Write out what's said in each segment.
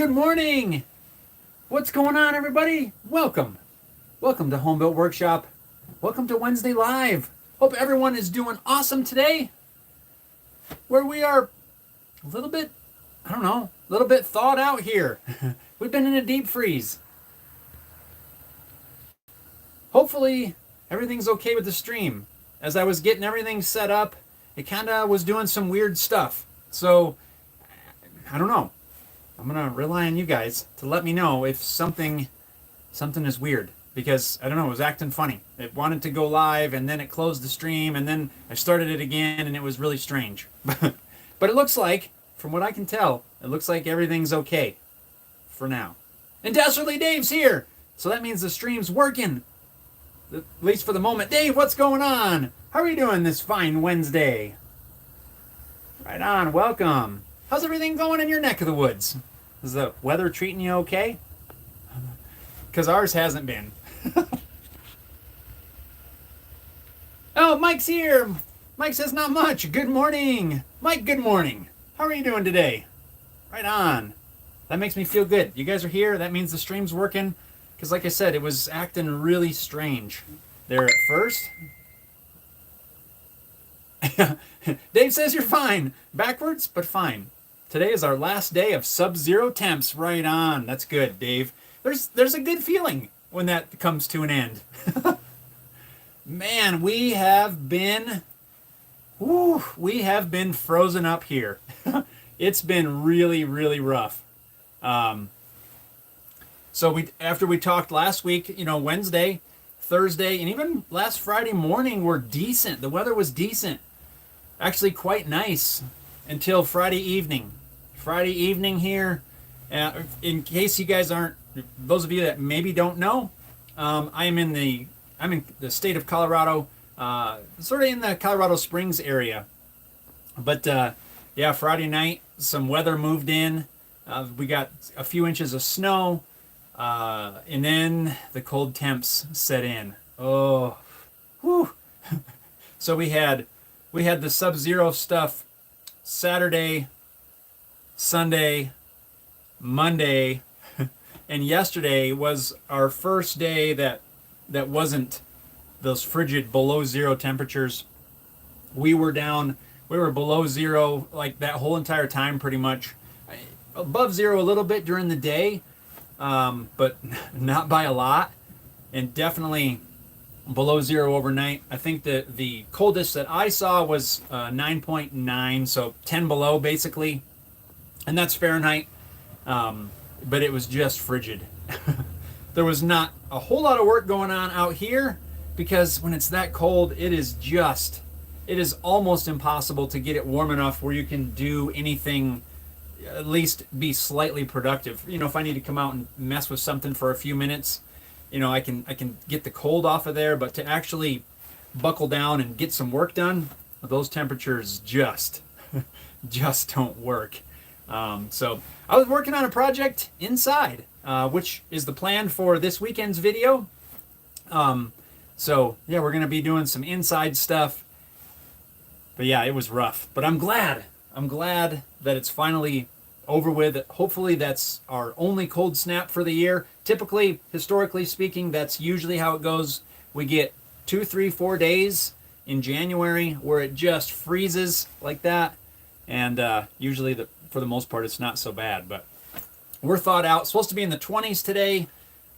Good morning. What's going on, everybody? Welcome. Welcome to Homebuilt Workshop. Welcome to Wednesday Live. Hope everyone is doing awesome today. Where we are a little bit, a little bit thawed out here. We've been in a deep freeze. Hopefully, everything's okay with the stream. As I was getting everything set up, it kind of was doing some weird stuff. So, I don't know. I'm going to rely on you guys to let me know if something is weird. Because, I don't know, it was acting funny. It wanted to go live, and then it closed the stream, and then I started it again, and it was really strange. But it looks like, from what I can tell, it looks like everything's okay. For now. And Dastardly Dave's here! So that means the stream's working. At least for the moment. Dave, what's going on? How are you doing this fine Wednesday? Right on, welcome. How's everything going in your neck of the woods? Is the weather treating you okay? Because ours hasn't been. Oh, Mike's here. Mike says not much. Good morning. Mike, good morning. How are you doing today? Right on. That makes me feel good. You guys are here. That means the stream's working. Because like I said, it was acting really strange there at first. Dave says you're fine. Backwards, but fine. Today is our last day of sub-zero temps. Right on. That's good, Dave. There's a good feeling when that comes to an end. Man, we have been frozen up here. It's been really, really rough. So after we talked last week, Wednesday, Thursday, and even last Friday morning were decent. The weather was decent. Actually quite nice until Friday evening. Friday evening here, in case you guys aren't, those of you that maybe don't know, I'm in the state of Colorado, sort of in the Colorado Springs area. But yeah, Friday night, some weather moved in. We got a few inches of snow, and then the cold temps set in. Oh, whew. So we had the sub-zero stuff Saturday, Sunday, Monday, and yesterday was our first day that wasn't those frigid below zero temperatures. We were below zero like that whole entire time pretty much. Above zero a little bit during the day, but not by a lot, and definitely below zero overnight. I think that the coldest that I saw was 9.9, so 10 below basically, and that's Fahrenheit, but it was just frigid. There was not a whole lot of work going on out here because when it's that cold, it is almost impossible to get it warm enough where you can do anything, at least be slightly productive. If I need to come out and mess with something for a few minutes, I can get the cold off of there, but to actually buckle down and get some work done, those temperatures just don't work. So I was working on a project inside, which is the plan for this weekend's video. So yeah, we're going to be doing some inside stuff. But yeah, it was rough. But I'm glad that it's finally over with. Hopefully that's our only cold snap for the year. Typically, historically speaking, that's usually how it goes. We get 2, 3, 4 days in January where it just freezes like that. And usually, for the most part, it's not so bad. But we're thawed out. It's supposed to be in the 20s today.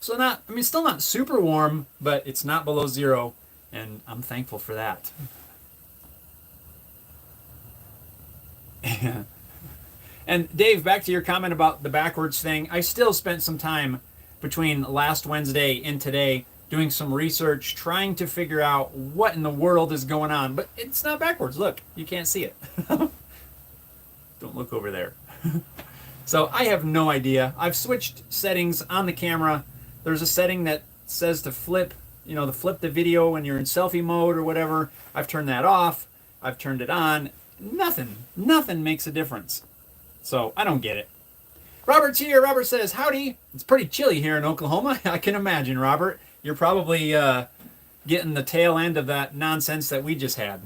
So still not super warm, but it's not below zero. And I'm thankful for that. And Dave, back to your comment about the backwards thing. I still spent some time between last Wednesday and today doing some research, trying to figure out what in the world is going on. But it's not backwards. Look, you can't see it. Don't look over there. So I have no idea. I've switched settings on the camera. There's a setting that says to flip, flip the video when you're in selfie mode or whatever. I've turned that off. I've turned it on. Nothing makes a difference. So I don't get it. Robert's here. Robert says, howdy. It's pretty chilly here in Oklahoma. I can imagine, Robert. You're probably getting the tail end of that nonsense that we just had.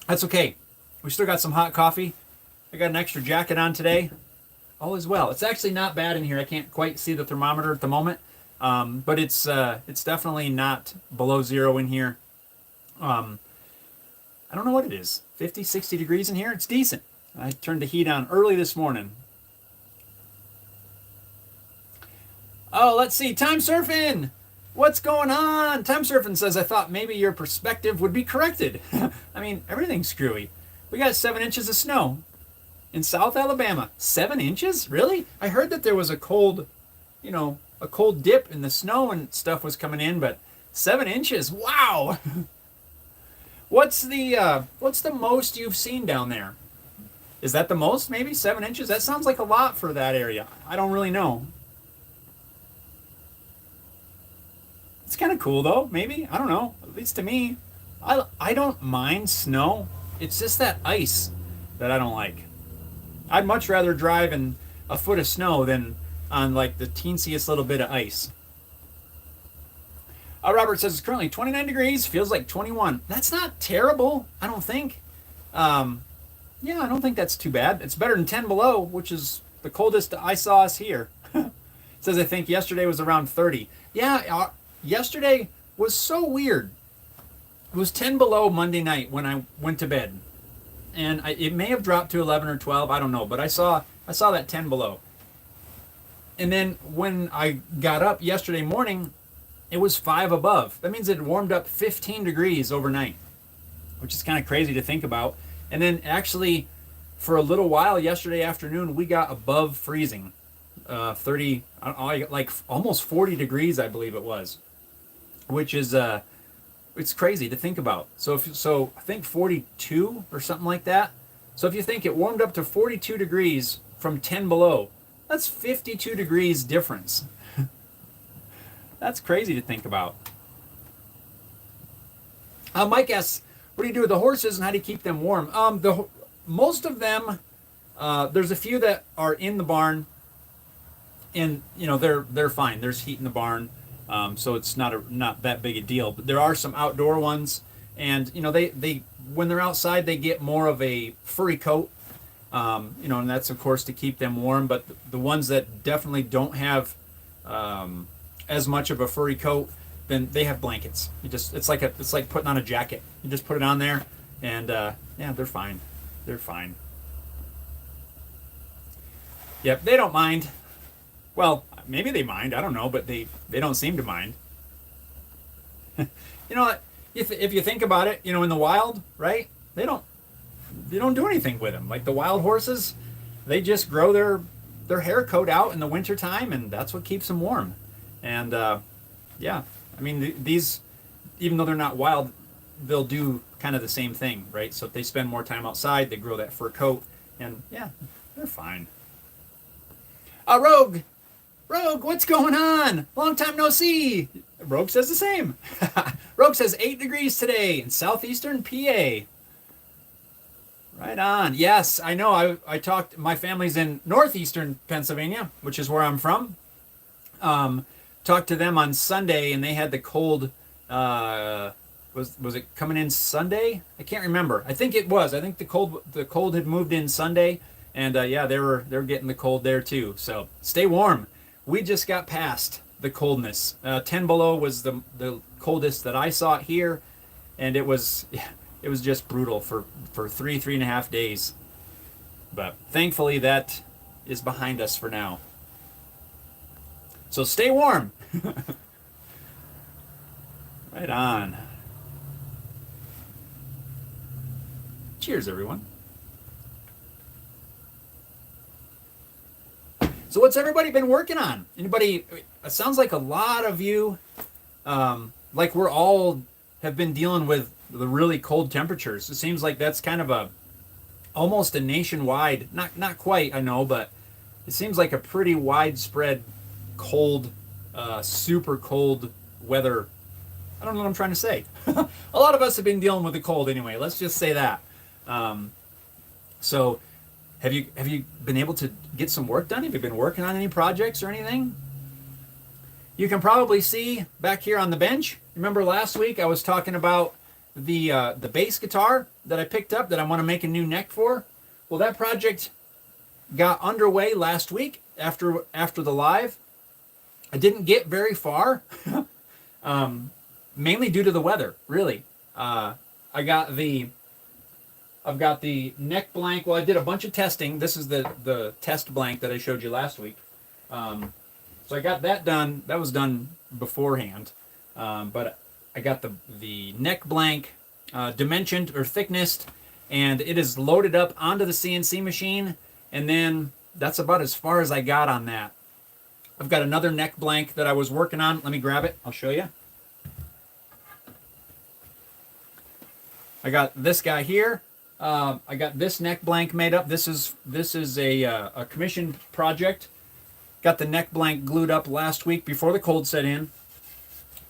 That's okay. We still got some hot coffee. I got an extra jacket on today. All is well. It's actually not bad in here. I can't quite see the thermometer at the moment, but it's definitely not below zero in here. I don't know what it is. 50, 60 degrees in here. It's decent. I turned the heat on early this morning. Oh, let's see. Time surfing. What's going on? Time surfing says, I thought maybe your perspective would be corrected. I mean, everything's screwy. We got 7 inches of snow in South Alabama. 7 inches? Really? I heard that there was a cold dip in the snow and stuff was coming in, but 7 inches? Wow. What's the most you've seen down there? Is that the most? Maybe 7 inches? That sounds like a lot for that area. I don't really know. It's kind of cool though, maybe. I don't know. At least to me. I don't mind snow. It's just that ice that I don't like. I'd much rather drive in a foot of snow than on like the teensiest little bit of ice. Robert says it's currently 29 degrees, feels like 21. That's not terrible, I don't think. Yeah, I don't think that's too bad. It's better than 10 below, which is the coldest I saw us here. It says I think yesterday was around 30. Yeah, yesterday was so weird. It was 10 below Monday night when I went to bed. And it may have dropped to 11 or 12, I don't know, but I saw that 10 below. And then when I got up yesterday morning, it was 5 above. That means it warmed up 15 degrees overnight, which is kind of crazy to think about. And then actually, for a little while yesterday afternoon, we got above freezing. 30, like almost 40 degrees, I believe it was, which is it's crazy to think about. So I think 42 or something like that. So if you think it warmed up to 42 degrees from 10 below, that's 52 degrees difference. That's crazy to think about. Mike asks, what do you do with the horses and how do you keep them warm? Most of them, there's a few that are in the barn, and they're fine. There's heat in the barn, so it's not that big a deal. But there are some outdoor ones, and they when they're outside they get more of a furry coat, and that's of course to keep them warm. But the ones that definitely don't have as much of a furry coat, then they have blankets. It's like putting on a jacket. You just put it on there, and yeah, they're fine. They're fine. Yep, they don't mind. Well, maybe they mind. I don't know, but they don't seem to mind. If you think about it, in the wild, right? They don't do anything with them. Like the wild horses, they just grow their hair coat out in the wintertime, and that's what keeps them warm. And yeah, I mean these, even though they're not wild, they'll do kind of the same thing, right? So if they spend more time outside, they grow that fur coat, and yeah, they're fine. Rogue, what's going on? Long time no see. Rogue says the same. Rogue says 8 degrees today in southeastern PA. Right on. Yes, I know. I talked. My family's in northeastern Pennsylvania, which is where I'm from. Talked to them on Sunday, and they had the cold. Was it coming in Sunday? I can't remember. I think it was. I think the cold had moved in Sunday, and yeah, they were getting the cold there too. So stay warm. We just got past the coldness. 10 below was the coldest that I saw here, and it was just brutal for 3.5 days. But thankfully that is behind us for now. So stay warm. Right on. Cheers, everyone. So what's everybody been working on? Anybody? It sounds like a lot of you, like we're all have been dealing with the really cold temperatures. It seems like that's kind of almost a nationwide, not quite, I know, but it seems like a pretty widespread cold, super cold weather. I don't know what I'm trying to say. A lot of us have been dealing with the cold anyway. Let's just say that. So have you been able to get some work done? Have you been working on any projects or anything? You can probably see back here on the bench. Remember last week I was talking about the bass guitar that I picked up that I want to make a new neck for? Well, that project got underway last week after the live. I didn't get very far, mainly due to the weather. Really, I've got the neck blank. Well, I did a bunch of testing. This is the test blank that I showed you last week. So I got that done. That was done beforehand, but I got the neck blank dimensioned or thicknessed, and it is loaded up onto the CNC machine. And then that's about as far as I got on that. I've got another neck blank that I was working on. Let me grab it. I'll show you. I got this guy here. I got this neck blank made up. This is a commissioned project. Got the neck blank glued up last week before the cold set in,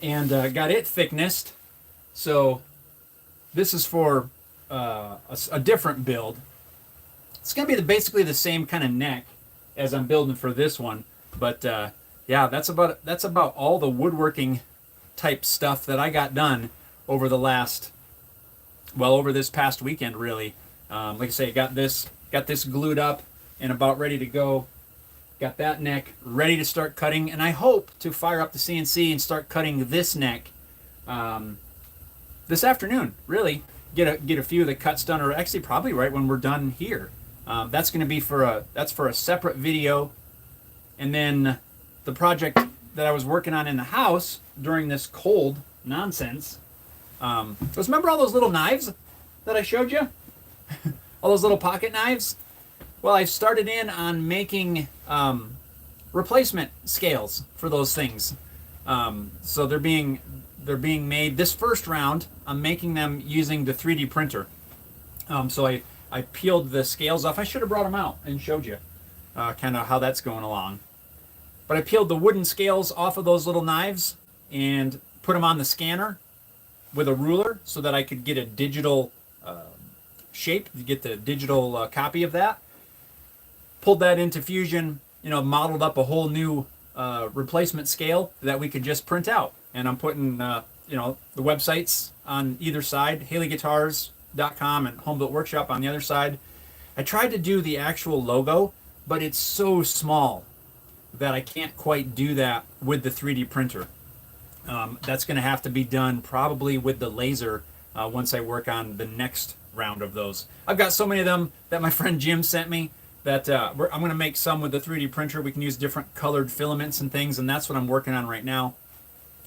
and got it thicknessed. So this is for a different build. It's going to be basically the same kind of neck as I'm building for this one. But yeah, that's about all the woodworking type stuff that I got done over over this past weekend, really. Like I say, got this glued up and about ready to go. Got that neck ready to start cutting, and I hope to fire up the CNC and start cutting this neck this afternoon. Really, get a few of the cuts done, or actually probably right when we're done here. That's going to be for a separate video. And then the project that I was working on in the house during this cold nonsense was, remember all those little knives that I showed you? All those little pocket knives? Well, I've started in on making replacement scales for those things. So they're being made this first round. I'm making them using the 3D printer. So I peeled the scales off. I should have brought them out and showed you kind of how that's going along. But I peeled the wooden scales off of those little knives and put them on the scanner with a ruler so that I could get a digital shape, to get the digital copy of that. Pulled that into Fusion, modeled up a whole new replacement scale that we could just print out. And I'm putting, the websites on either side, HaleyGuitars.com and Home Built Workshop on the other side. I tried to do the actual logo, but it's so small that I can't quite do that with the 3D printer. That's going to have to be done probably with the laser once I work on the next round of those. I've got so many of them that my friend Jim sent me that I'm going to make some with the 3D printer. We can use different colored filaments and things, and that's what I'm working on right now.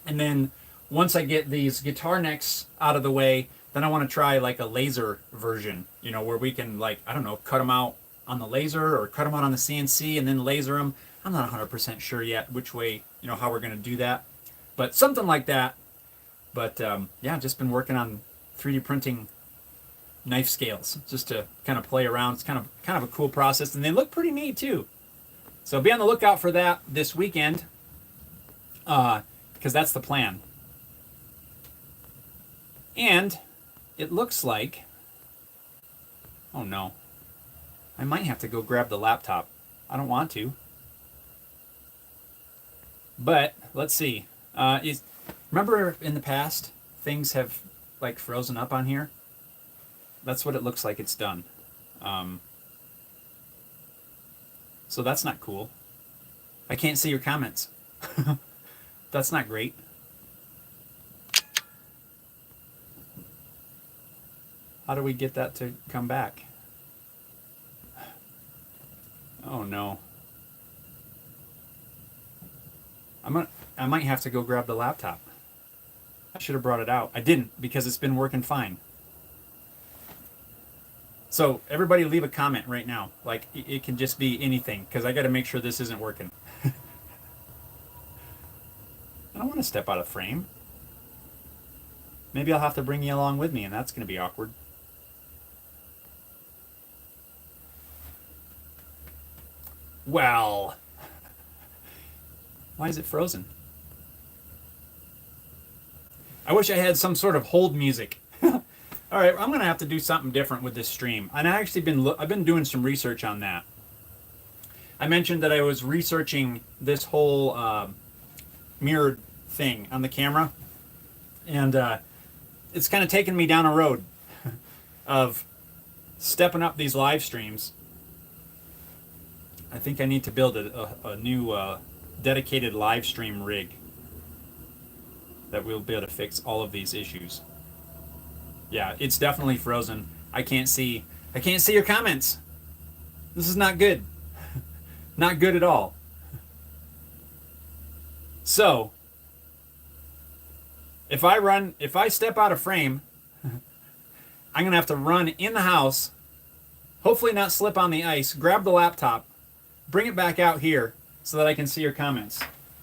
And then once I get these guitar necks out of the way, then I want to try like a laser version, where we can, like, I don't know, cut them out on the laser or cut them out on the CNC and then laser them. I'm not 100% sure yet which way, how we're going to do that. But something like that. But yeah, just been working on 3D printing knife scales just to kind of play around. It's kind of a cool process, and they look pretty neat too. So be on the lookout for that this weekend, because that's the plan. And it looks like, oh no, I might have to go grab the laptop. I don't want to, but let's see. Remember in the past things have like frozen up on here? That's what it looks like it's done. So that's not cool. I can't see your comments. That's not great. How do we get that to come back? Oh no. I might have to go grab the laptop. I should have brought it out. I didn't, because it's been working fine. So everybody leave a comment right now. Like, it can just be anything, because I got to make sure this isn't working. I don't want to step out of frame. Maybe I'll have to bring you along with me, and that's going to be awkward. Well, why is it frozen? I wish I had some sort of hold music. All right, I'm gonna have to do something different with this stream. And I've been doing some research on that. I mentioned that I was researching this whole mirrored thing on the camera, and it's kind of taken me down a road of stepping up these live streams. I think I need to build a new dedicated live stream rig that will be able to fix all of these issues. Yeah, it's definitely frozen. I can't see your comments. This is not good. Not good at all. So, if I step out of frame, I'm going to have to run in the house, hopefully not slip on the ice, grab the laptop, bring it back out here so that I can see your comments.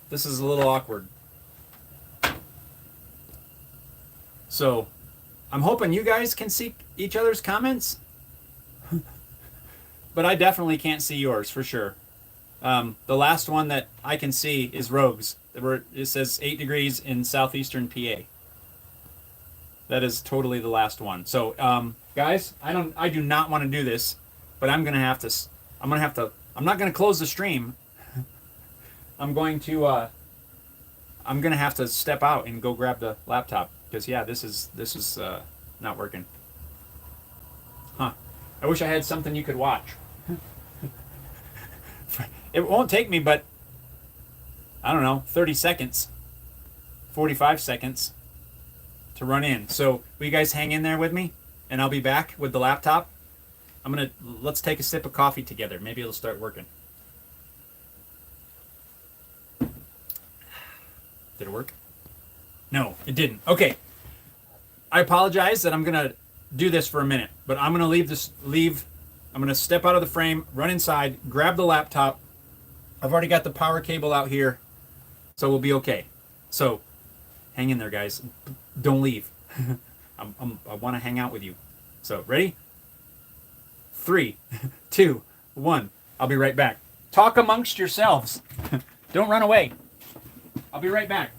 This is a little awkward. So, I'm hoping you guys can see each other's comments, but I definitely can't see yours for sure. The last one that I can see is Rogues. It says 8 degrees in southeastern PA. That is totally the last one. So, guys, I do not want to do this, but I'm not going to close the stream. I'm going to have to step out and go grab the laptop because yeah, this is not working. Huh. I wish I had something you could watch. It won't take me but I don't know, 30 seconds, 45 seconds to run in. So will you guys hang in there with me and I'll be back with the laptop. Let's take a sip of coffee together. Maybe it'll start working. Did it work? No, it didn't. Okay. I apologize that I'm going to do this for a minute, but I'm going to I'm going to step out of the frame, run inside, grab the laptop. I've already got the power cable out here, so we'll be okay. So, hang in there, guys. Don't leave. I want to hang out with you. So, ready? 3, 2, 1. I'll be right back. Talk amongst yourselves. Don't run away. I'll be right back.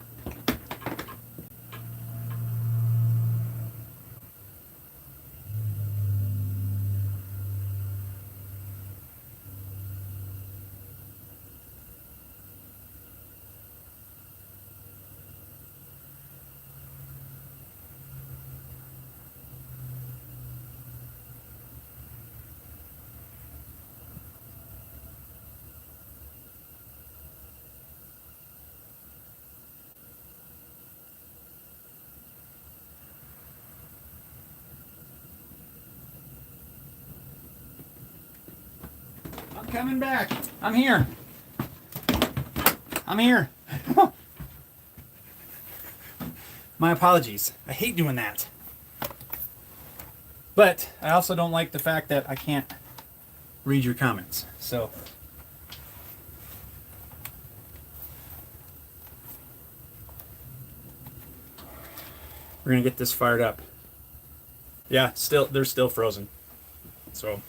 Coming back. I'm here. My apologies. I hate doing that. But I also don't like the fact that I can't read your comments. So we're going to get this fired up. Yeah, they're still frozen. So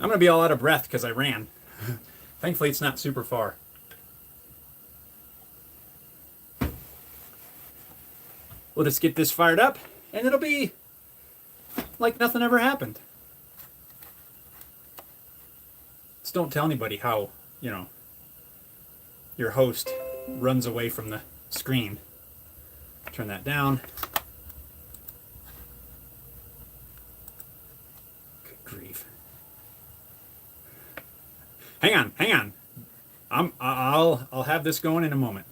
I'm going to be all out of breath because I ran. Thankfully, it's not super far. We'll just get this fired up, and it'll be like nothing ever happened. Just don't tell anybody how, your host runs away from the screen. Turn that down. Good grief. Hang on. I'll have this going in a moment.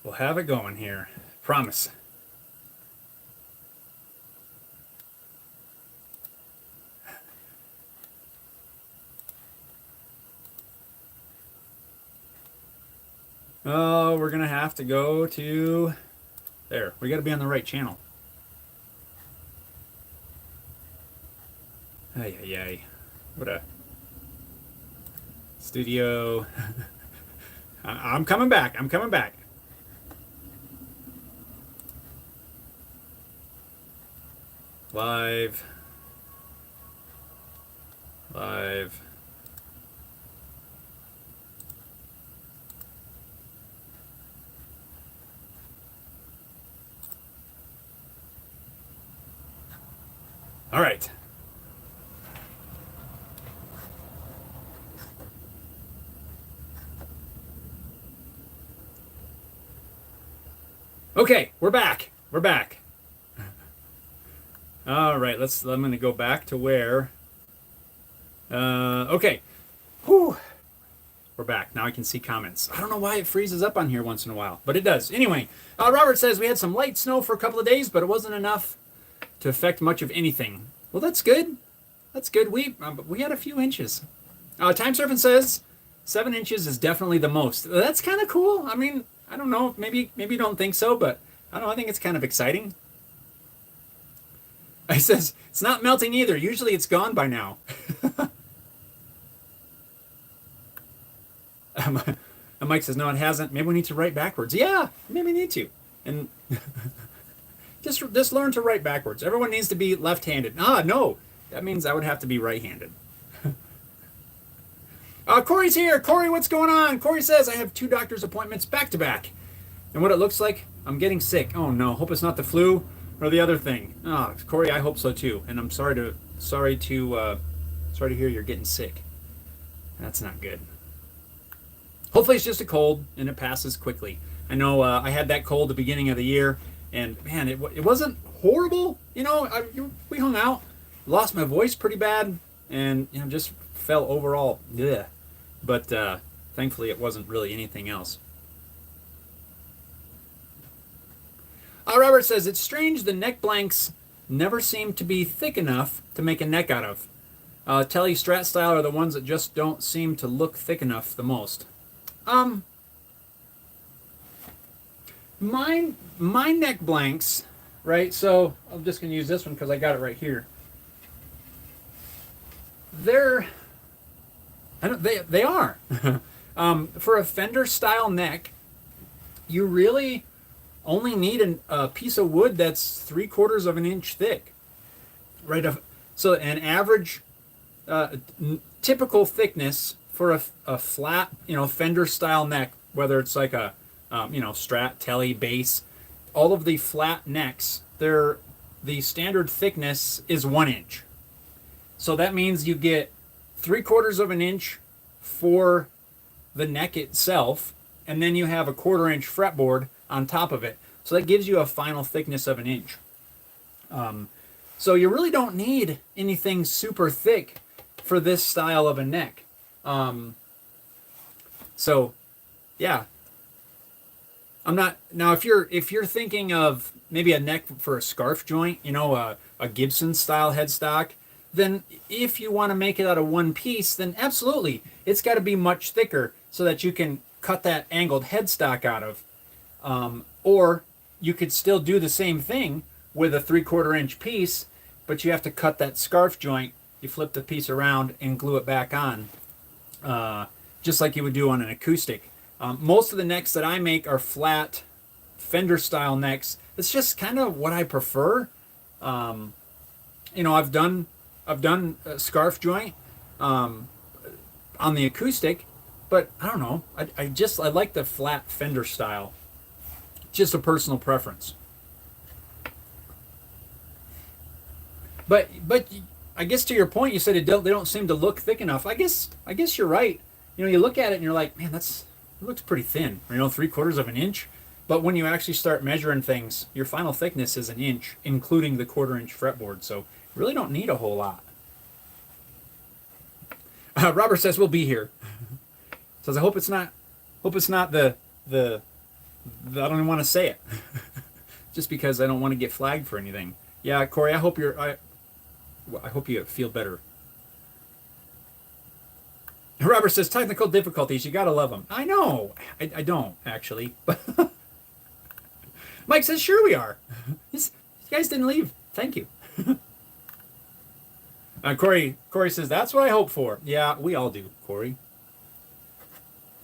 We'll have it going here. Promise. Oh, we're gonna have to go to there. We got to be on the right channel. Ay. What a studio. I'm coming back. Live. All right. Okay, we're back. We're back. All right, I'm going to go back to where. Okay. Whew. We're back. Now I can see comments. I don't know why it freezes up on here once in a while, but it does. Anyway, Robert says we had some light snow for a couple of days, but it wasn't enough to affect much of anything. Well, that's good. That's good. We had a few inches. Time Surfing says 7 inches is definitely the most. That's kind of cool. I mean, I don't know. Maybe you don't think so, but I don't know. I think it's kind of exciting. He says it's not melting either. Usually it's gone by now. And Mike says no, it hasn't. Maybe we need to write backwards. Yeah, maybe we need to. And just learn to write backwards. Everyone needs to be left-handed. No, that means I would have to be right-handed. Corey's here. Corey, what's going on? Corey says I have 2 doctor's appointments back to back, and what it looks like, I'm getting sick. Oh no, hope it's not the flu or the other thing. Corey, I hope so too. And I'm sorry to hear you're getting sick. That's not good. Hopefully it's just a cold and it passes quickly. I know I had that cold the beginning of the year, and man, it wasn't horrible. We hung out, lost my voice pretty bad, and just felt overall bleh. But thankfully it wasn't really anything else. Robert says it's strange the neck blanks never seem to be thick enough to make a neck out of. Telly Strat style are the ones that just don't seem to look thick enough the most. My neck blanks, right? So I'm just gonna use this one because I got it right here. They are. For a fender style neck, you really only need a piece of wood that's 3/4 of an inch thick, right? So an average, typical thickness for a flat, fender style neck, whether it's like a, Strat, Telly, bass, all of the flat necks, the standard thickness is 1 inch. So that means you get 3/4 of an inch for the neck itself, and then you have a 1/4 inch fretboard on top of it. So that gives you a final thickness of 1 inch. So you really don't need anything super thick for this style of a neck. So yeah, I'm not now. If you're thinking of maybe a neck for a scarf joint, a Gibson style headstock, then if you want to make it out of one piece, then absolutely, it's got to be much thicker so that you can cut that angled headstock out of. Or you could still do the same thing with a 3/4 inch piece, but you have to cut that scarf joint. You flip the piece around and glue it back on, just like you would do on an acoustic. Most of the necks that I make are flat fender style necks. It's just kind of what I prefer. I've done a scarf joint on the acoustic, but I don't know. I like the flat fender style. Just a personal preference. But I guess to your point, you said they don't seem to look thick enough. I guess you're right. You look at it and you're like, man, it looks pretty thin. 3/4 of an inch. But when you actually start measuring things, your final thickness is 1 inch, including the 1/4 inch fretboard. So you really don't need a whole lot. Robert says we'll be here. Says I hope it's not the I don't even want to say it, just because I don't want to get flagged for anything. Yeah, Corey, I hope you feel better. Robert says technical difficulties. You gotta love them. I know. I don't actually, but Mike says sure we are. You guys didn't leave. Thank you. Corey says that's what I hope for. Yeah, we all do, Corey.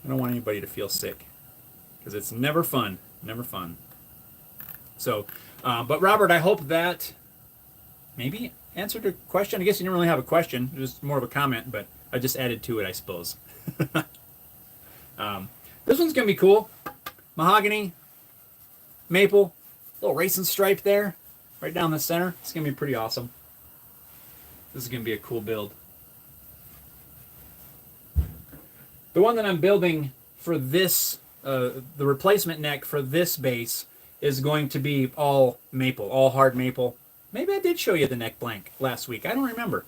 I don't want anybody to feel sick, because it's never fun. Never fun. So, but Robert, I hope that maybe answered a question. I guess you didn't really have a question. It was more of a comment, but I just added to it, I suppose. This one's going to be cool. Mahogany, maple, little racing stripe there, right down the center. It's going to be pretty awesome. This is going to be a cool build. The one that I'm building for this, the replacement neck for this bass, is going to be all maple, all hard maple. Maybe I did show you the neck blank last week. I don't remember.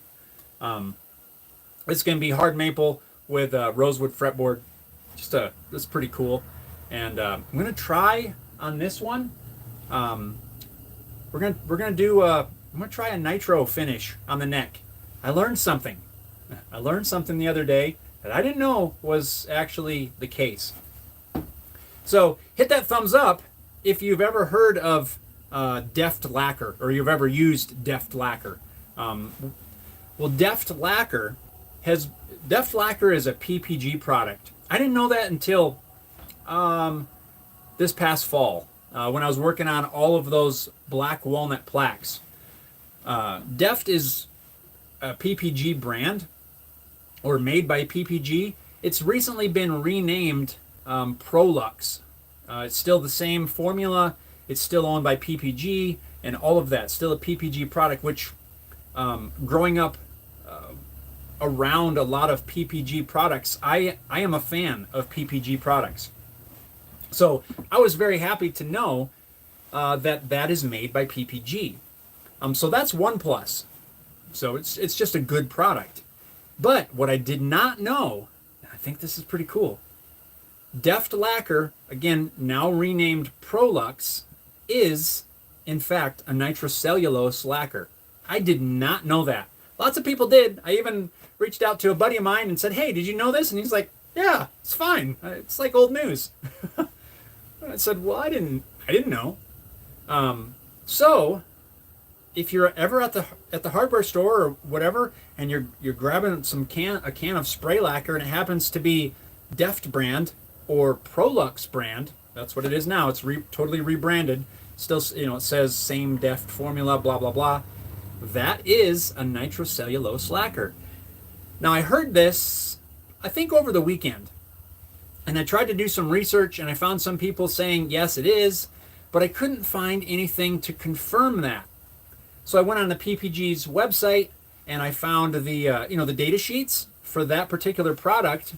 It's going to be hard maple with rosewood fretboard. That's pretty cool. And I'm going to try on this one. We're gonna do I'm gonna try a nitro finish on the neck. I learned something. The other day that I didn't know was actually the case. So hit that thumbs up if you've ever heard of Deft lacquer, or you've ever used Deft lacquer. Well, Deft lacquer is a PPG product. I didn't know that until this past fall when I was working on all of those black walnut plaques. Deft is a PPG brand, or made by PPG. It's recently been renamed Prolux. It's still the same formula. It's still owned by PPG and all of that. Still a PPG product, which growing up around a lot of PPG products, I am a fan of PPG products. So I was very happy to know that is made by PPG. So that's one plus. So it's just a good product. But what I did not know, and I think this is pretty cool, Deft lacquer, again now renamed Prolux, is in fact a nitrocellulose lacquer. I did not know that. Lots of people did. I even reached out to a buddy of mine and said, "Hey, did you know this?" And he's like, "Yeah, it's fine. It's like old news." I said, "Well, I didn't know." So if you're ever at the hardware store or whatever, and you're grabbing a can of spray lacquer, and it happens to be Deft brand or Prolux brand, that's what it is now. It's totally rebranded. Still, it says same Deft formula, blah blah blah. That is a nitrocellulose lacquer. Now I heard this, I think over the weekend, and I tried to do some research, and I found some people saying yes, it is, but I couldn't find anything to confirm that. So I went on the PPG's website and I found the data sheets for that particular product.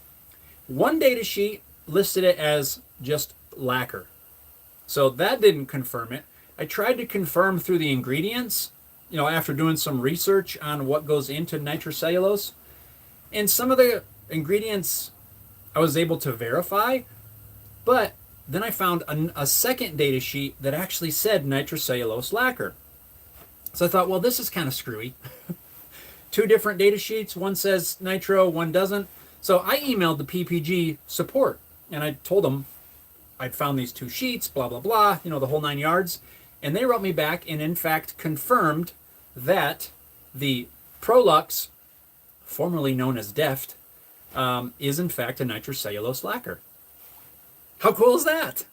One data sheet listed it as just lacquer. So that didn't confirm it. I tried to confirm through the ingredients, after doing some research on what goes into nitrocellulose. And some of the ingredients I was able to verify, but then I found a second data sheet that actually said nitrocellulose lacquer. So I thought, well, this is kind of screwy. Two different data sheets. One says nitro, one doesn't. So I emailed the PPG support, and I told them I'd found these two sheets, blah, blah, blah, the whole 9 yards. And they wrote me back and, in fact, confirmed that the Prolux, formerly known as Deft, is, in fact, a nitrocellulose lacquer. How cool is that?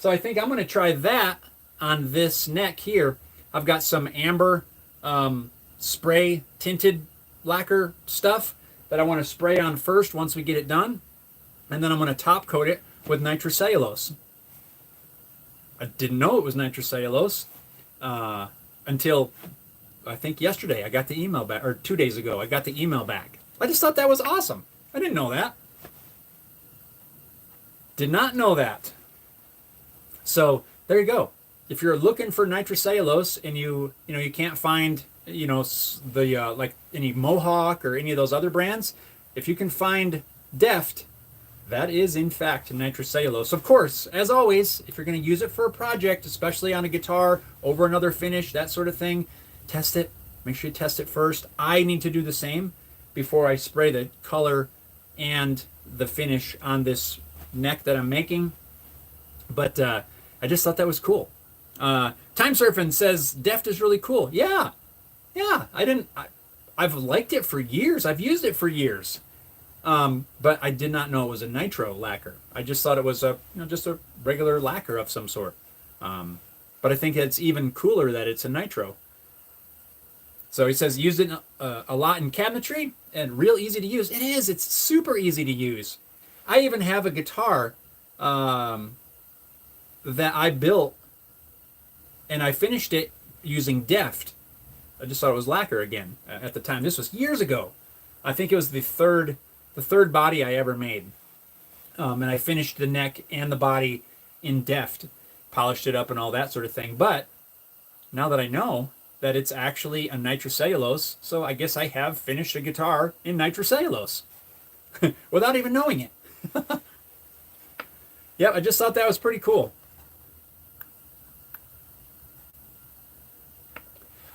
So I think I'm going to try that on this neck here. I've got some amber spray tinted lacquer stuff that I want to spray on first once we get it done. And then I'm going to top coat it with nitrocellulose. I didn't know it was nitrocellulose until I think yesterday I got the email back, or 2 days ago I got the email back. I just thought that was awesome. I didn't know that. Did not know that. So there you go. If you're looking for nitrocellulose and you can't find like any Mohawk or any of those other brands, if you can find Deft, that is in fact nitrocellulose. Of course, as always, if you're going to use it for a project, especially on a guitar, over another finish, that sort of thing, test it. Make sure you test it first. I need to do the same before I spray the color and the finish on this neck that I'm making. But I just thought that was cool. Time Surfing says Deft is really cool. Yeah. I've liked it for years. I've used it for years. But I did not know it was a nitro lacquer. I just thought it was just a regular lacquer of some sort. But I think it's even cooler that it's a nitro. So he says used it a lot in cabinetry and real easy to use. It is. It's super easy to use. I even have a guitar that I built, and I finished it using Deft. I just thought it was lacquer again at the time. This was years ago. I think it was the third body I ever made. And I finished the neck and the body in Deft. polished it up and all that sort of thing. But now that I know that it's actually a nitrocellulose, so I guess I have finished a guitar in nitrocellulose without even knowing it. Yep, I just thought that was pretty cool.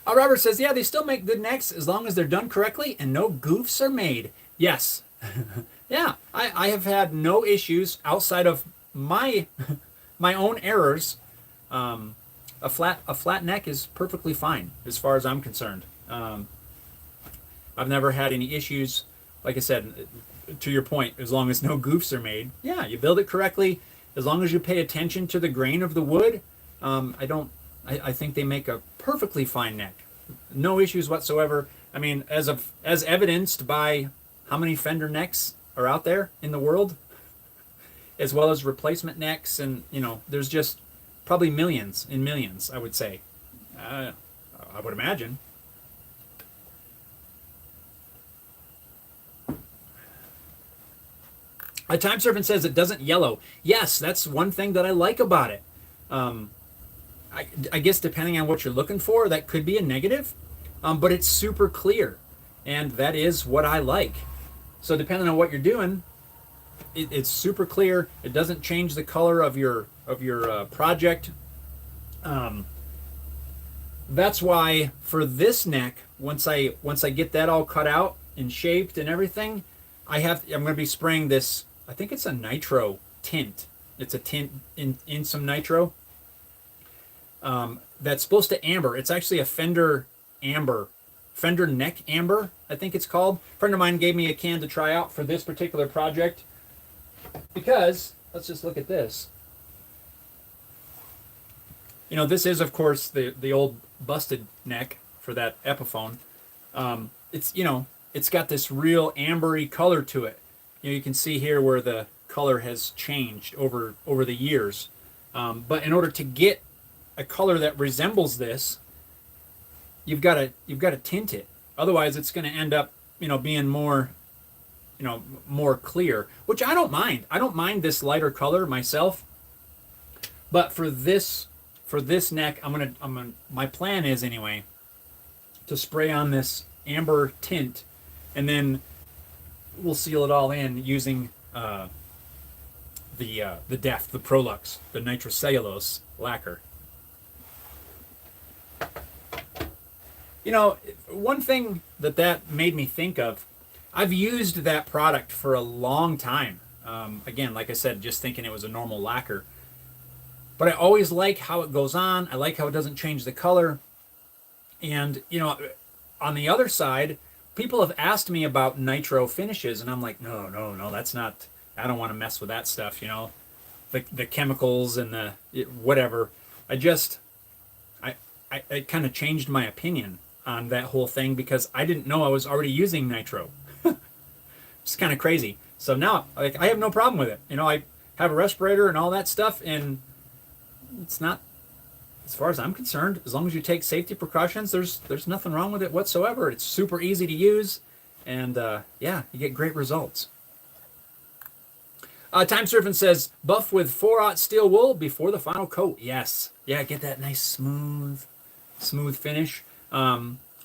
Robert says, yeah, they still make good necks as long as they're done correctly and no goofs are made. Yes. Yeah, I have had no issues outside of my my own errors. A flat neck is perfectly fine as far as I'm concerned. I've never had any issues. Like I said, to your point, as long as no goofs are made. Yeah, you build it correctly. As long as you pay attention to the grain of the wood, I think they make a perfectly fine neck. No issues whatsoever. I mean, as evidenced by how many Fender necks are out there in the world, as well as replacement necks, and there's just probably millions and millions, I would say. I would imagine. A Time Servant says it doesn't yellow. Yes, that's one thing that I like about it. I guess depending on what you're looking for, that could be a negative, but it's super clear, and that is what I like. So depending on what you're doing, it's super clear. It doesn't change the color of your project. That's why for this neck, once I get that all cut out and shaped and everything, I'm going to be spraying this. I think it's a nitro tint. It's a tint in some nitro. That's supposed to amber. It's actually a Fender amber, Fender neck amber, I think it's called. A friend of mine gave me a can to try out for this particular project because, let's just look at this. This is, of course, the old busted neck for that Epiphone. It's got this real ambery color to it. You can see here where the color has changed over the years. But in order to get a color that resembles this, you've got to tint it. Otherwise, it's going to end up, being more, more clear. Which I don't mind. I don't mind this lighter color myself. But for this neck, my plan is anyway to spray on this amber tint, and then we'll seal it all in using the DEF, the Prolux, the nitrocellulose lacquer. One thing that made me think of, I've used that product for a long time. Again, like I said, just thinking it was a normal lacquer. But I always like how it goes on. I like how it doesn't change the color. And, on the other side, people have asked me about nitro finishes, and I'm like, no, that's not, I don't want to mess with that stuff, the chemicals and the whatever. I kind of changed my opinion on that whole thing because I didn't know I was already using nitro. It's kind of crazy. So now, I have no problem with it. I have a respirator and all that stuff, and it's not, as far as I'm concerned, as long as you take safety precautions, there's nothing wrong with it whatsoever. It's super easy to use, and yeah, you get great results. Time Surfing says, buff with 4/0 steel wool before the final coat. Yes. Yeah, get that nice smooth finish.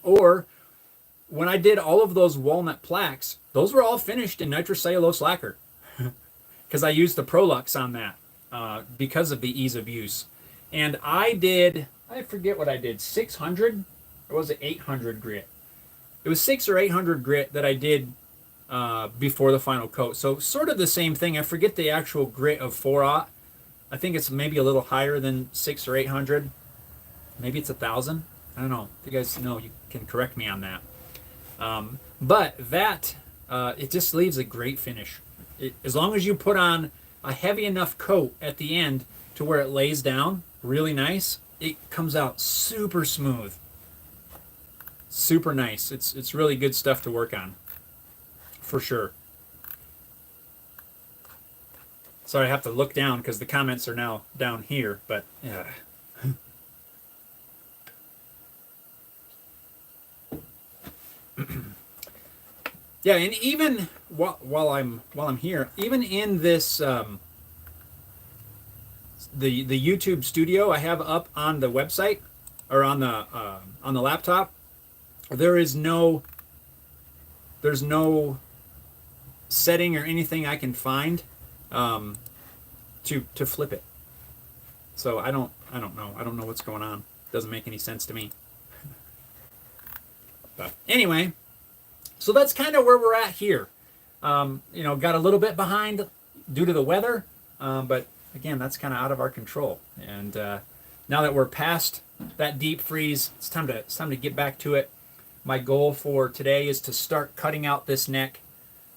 Or when I did all of those walnut plaques, those were all finished in nitrocellulose lacquer because I used the Prolux on that because of the ease of use. And I forget what I did, 600 or was it 800 grit? It was 600 or 800 grit that I did before the final coat. So sort of the same thing. I forget the actual grit of 4/0. I think it's maybe a little higher than 600 or 800. Maybe it's 1,000. I don't know. If you guys know, you can correct me on that. But that, it just leaves a great finish. As long as you put on a heavy enough coat at the end to where it lays down really nice, it comes out super smooth. Super nice. It's really good stuff to work on. For sure. Sorry, I have to look down because the comments are now down here, but yeah. Yeah, and even while I'm here, even in this the YouTube studio I have up on the website or on the laptop. There's no setting or anything I can find to flip it. So I don't know. I don't know what's going on. Doesn't make any sense to me. But anyway, so that's kind of where we're at here. Got a little bit behind due to the weather, but again, that's kind of out of our control. And now that we're past that deep freeze, it's time to get back to it. My goal for today is to start cutting out this neck,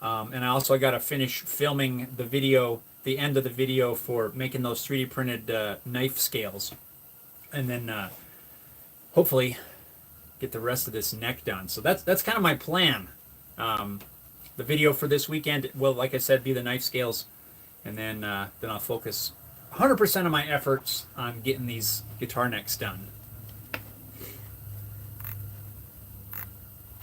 and I got to finish filming the video, the end of the video for making those 3D printed knife scales, and then hopefully get the rest of this neck done. So that's kind of my plan. The video for this weekend will, like I said, be the knife scales, and then I'll focus 100% of my efforts on getting these guitar necks done.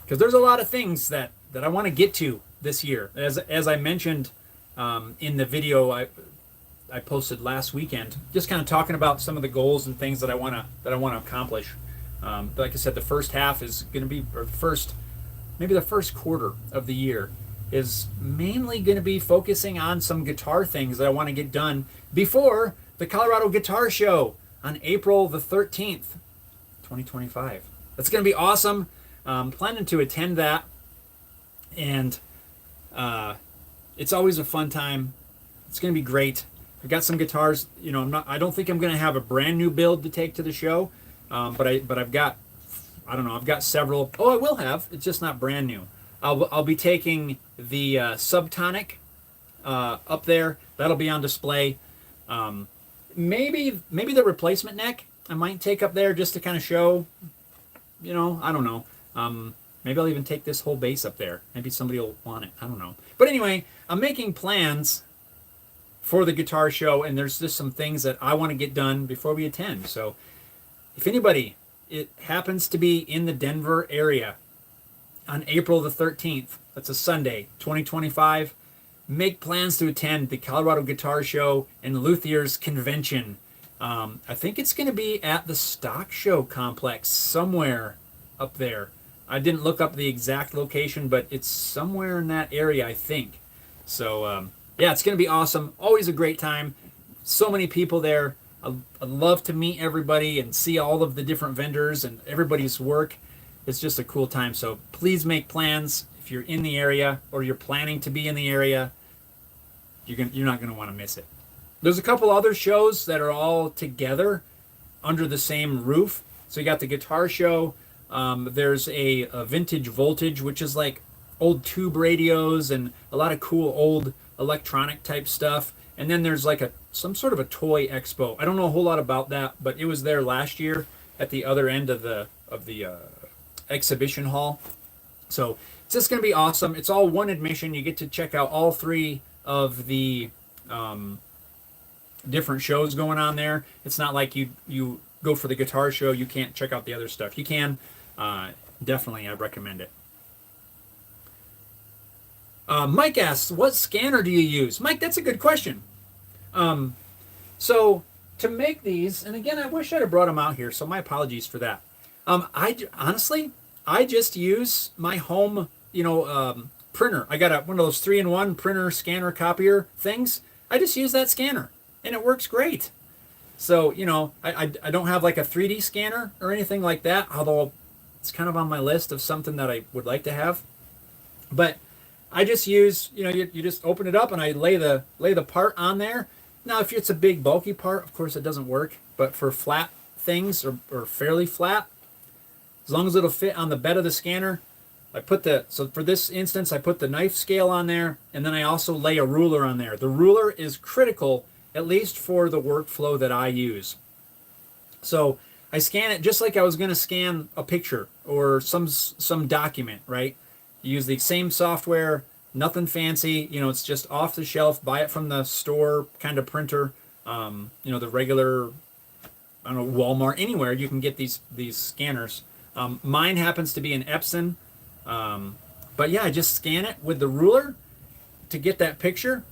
Because there's a lot of things that I want to get to this year. As I mentioned in the video I posted last weekend, just kind of talking about some of the goals and things that I want to accomplish. Like I said, the first half is going to be, or maybe the first quarter of the year is mainly going to be focusing on some guitar things that I want to get done before the Colorado Guitar Show on April the 13th, 2025. That's going to be awesome. Planning to attend that, and it's always a fun time. It's going to be great. I've got some guitars. I don't think I'm going to have a brand new build to take to the show, but I've got, I don't know, I've got several. Oh, I will have. It's just not brand new. I'll be taking the Subtonic up there. That'll be on display. Maybe the replacement neck I might take up there just to kind of show. I don't know. Maybe I'll even take this whole bass up there. Maybe somebody will want it. I don't know. But anyway, I'm making plans for the guitar show, and there's just some things that I want to get done before we attend. So if anybody it happens to be in the Denver area on April the 13th, that's a Sunday, 2025, make plans to attend the Colorado Guitar Show and Luthier's Convention. I think it's going to be at the Stock Show Complex somewhere up there. I didn't look up the exact location, but it's somewhere in that area, I think. So, yeah, it's going to be awesome. Always a great time. So many people there. I'd love to meet everybody and see all of the different vendors and everybody's work. It's just a cool time. So please make plans if you're in the area or you're planning to be in the area. You're not going to want to miss it. There's a couple other shows that are all together under the same roof. So you got the guitar show. There's a vintage voltage, which is like old tube radios and a lot of cool old electronic type stuff. And then there's like some sort of a toy expo. I don't know a whole lot about that, but it was there last year at the other end of the exhibition hall. So it's just going to be awesome. It's all one admission. You get to check out all three of the different shows going on there. It's not like you go for the guitar show, you can't check out the other stuff. You can. Definitely, I recommend it. Mike asks, what scanner do you use? Mike, that's a good question. So to make these, and again, I wish I'd have brought them out here, so my apologies for that. Honestly, I just use my home, printer. I got one of those 3-in-1 printer, scanner, copier things. I just use that scanner, and it works great. So, I don't have like a 3D scanner or anything like that, although it's kind of on my list of something that I would like to have. But I just use, you just open it up and I lay the part on there. Now, if it's a big bulky part, of course it doesn't work. But for flat things or fairly flat, as long as it'll fit on the bed of the scanner, so for this instance, I put the knife scale on there, and then I also lay a ruler on there. The ruler is critical, at least for the workflow that I use. So I scan it just like I was going to scan a picture or some document, right? You use the same software, nothing fancy. It's just off the shelf. Buy it from the store kind of printer. The regular, I don't know, Walmart, anywhere you can get these scanners. Mine happens to be an Epson. But yeah, I just scan it with the ruler to get that picture.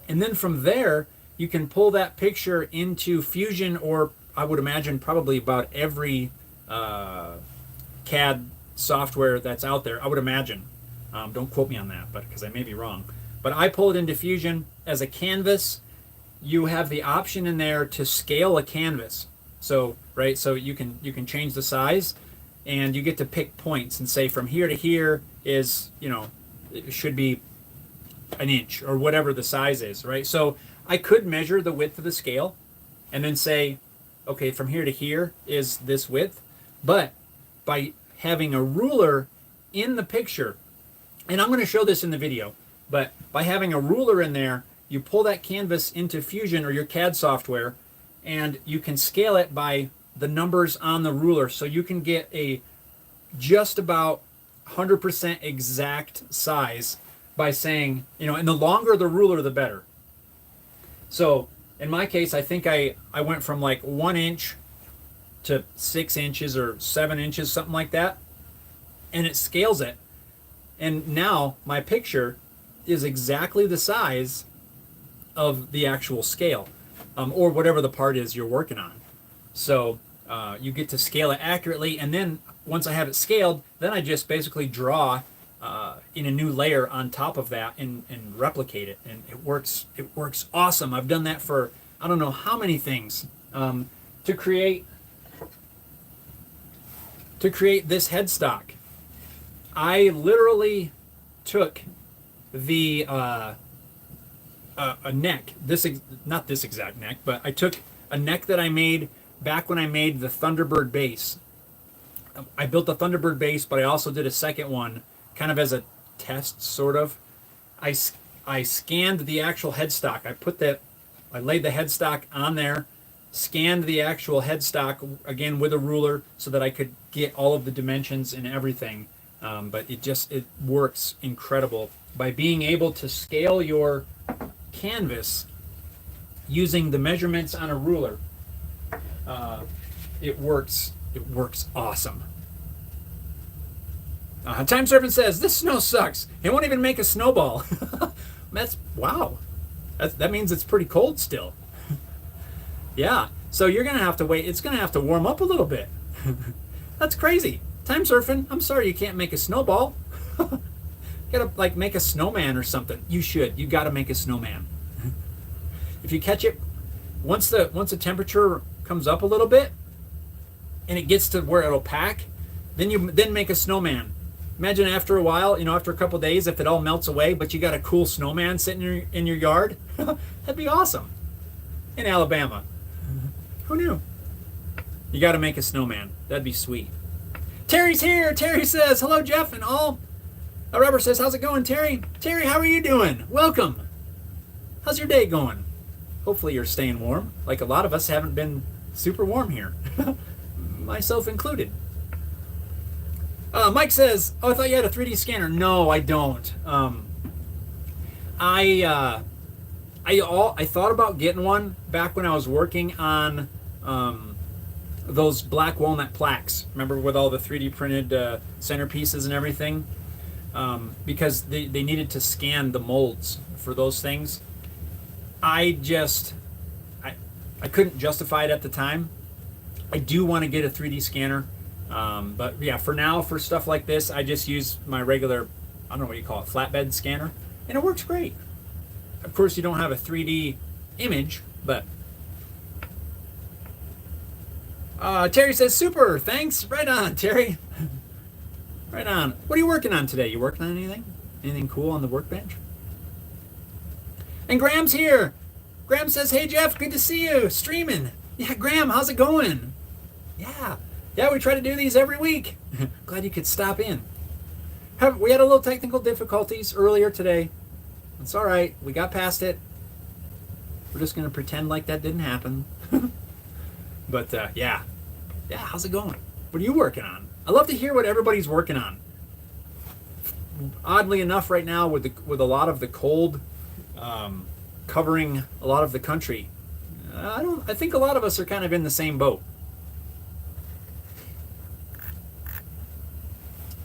And then from there, you can pull that picture into Fusion, or I would imagine probably about every CAD software that's out there. I would imagine. Don't quote me on that, but because I may be wrong. But I pull it into Fusion as a canvas. You have the option in there to scale a canvas. So right, so you can change the size, and you get to pick points and say from here to here is, it should be an inch or whatever the size is, right? So I could measure the width of the scale and then say, okay, from here to here is this width. But by having a ruler in the picture, and I'm going to show this in the video, but by having a ruler in there, you pull that canvas into Fusion or your CAD software, and you can scale it by the numbers on the ruler. So you can get a just about 100% exact size by saying, and the longer the ruler, the better. So in my case, I think I went from like 1 inch to 6 inches or 7 inches, something like that. And it scales it. And now my picture is exactly the size of the actual scale, or whatever the part is you're working on. So you get to scale it accurately. And then once I have it scaled, then I just basically draw in a new layer on top of that and replicate it, and it works awesome. I've done that for I don't know how many things to create this headstock. I literally took the a neck, not this exact neck, but I took a neck that I made back when I made the Thunderbird base. I built the Thunderbird base, but I also did a second one kind of as a test, sort of. I scanned the actual headstock. I laid the headstock on there, scanned the actual headstock again with a ruler so that I could get all of the dimensions and everything. But it works incredible by being able to scale your canvas using the measurements on a ruler. It works awesome. Time Serpent says, this snow sucks. It won't even make a snowball. Wow. That means it's pretty cold still. Yeah. So you're going to have to wait. It's going to have to warm up a little bit. That's crazy. Time Surfing, I'm sorry you can't make a snowball. You gotta make a snowman or something. You should. You gotta make a snowman. If you catch it, once the temperature comes up a little bit and it gets to where it'll pack, then make a snowman. Imagine after a while, after a couple of days, if it all melts away, but you got a cool snowman sitting in your yard, that'd be awesome. In Alabama. Who knew? You got to make a snowman. That'd be sweet. Terry's here. Terry says, hello, Jeff and all. Robert says, how's it going, Terry? Terry, how are you doing? Welcome. How's your day going? Hopefully you're staying warm. Like a lot of us haven't been super warm here. Myself included. Mike says, oh, I thought you had a 3D scanner. No, I don't. I thought about getting one back when I was working on those black walnut plaques. Remember, with all the 3D printed centerpieces and everything? Because they needed to scan the molds for those things. I couldn't justify it at the time. I do want to get a 3D scanner. But yeah, for now, for stuff like this, I just use my regular, I don't know what you call it, flatbed scanner. And it works great. Of course, you don't have a 3D image, but... Terry says, super, thanks. Right on, Terry. Right on. What are you working on today? You working on anything? Anything cool on the workbench? And Graham's here. Graham says, hey, Jeff, good to see you. Streaming. Yeah, Graham, how's it going? Yeah, we try to do these every week. Glad you could stop in. We had a little technical difficulties earlier today. It's all right. We got past it. We're just going to pretend like that didn't happen. But, yeah, how's it going? What are you working on? I love to hear what everybody's working on. Oddly enough, right now, with a lot of the cold covering a lot of the country, I think a lot of us are kind of in the same boat.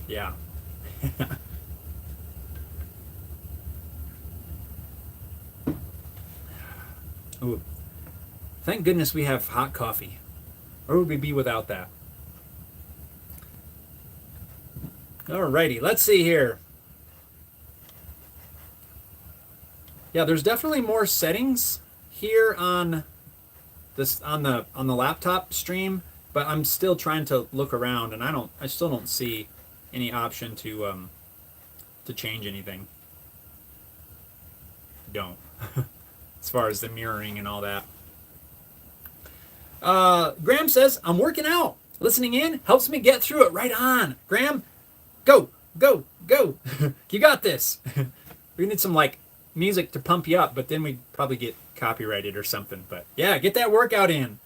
Yeah. Ooh, thank goodness we have hot coffee. Where would we be without that? Alrighty, let's see here. Yeah, there's definitely more settings here on this on the laptop stream, but I'm still trying to look around, and I still don't see any option to change anything. Don't. As far as the mirroring and all that. Graham says, I'm working out. Listening in helps me get through it. Right on. Graham, go, go, go. You got this. We need some like music to pump you up, but then we'd probably get copyrighted or something. But yeah, get that workout in.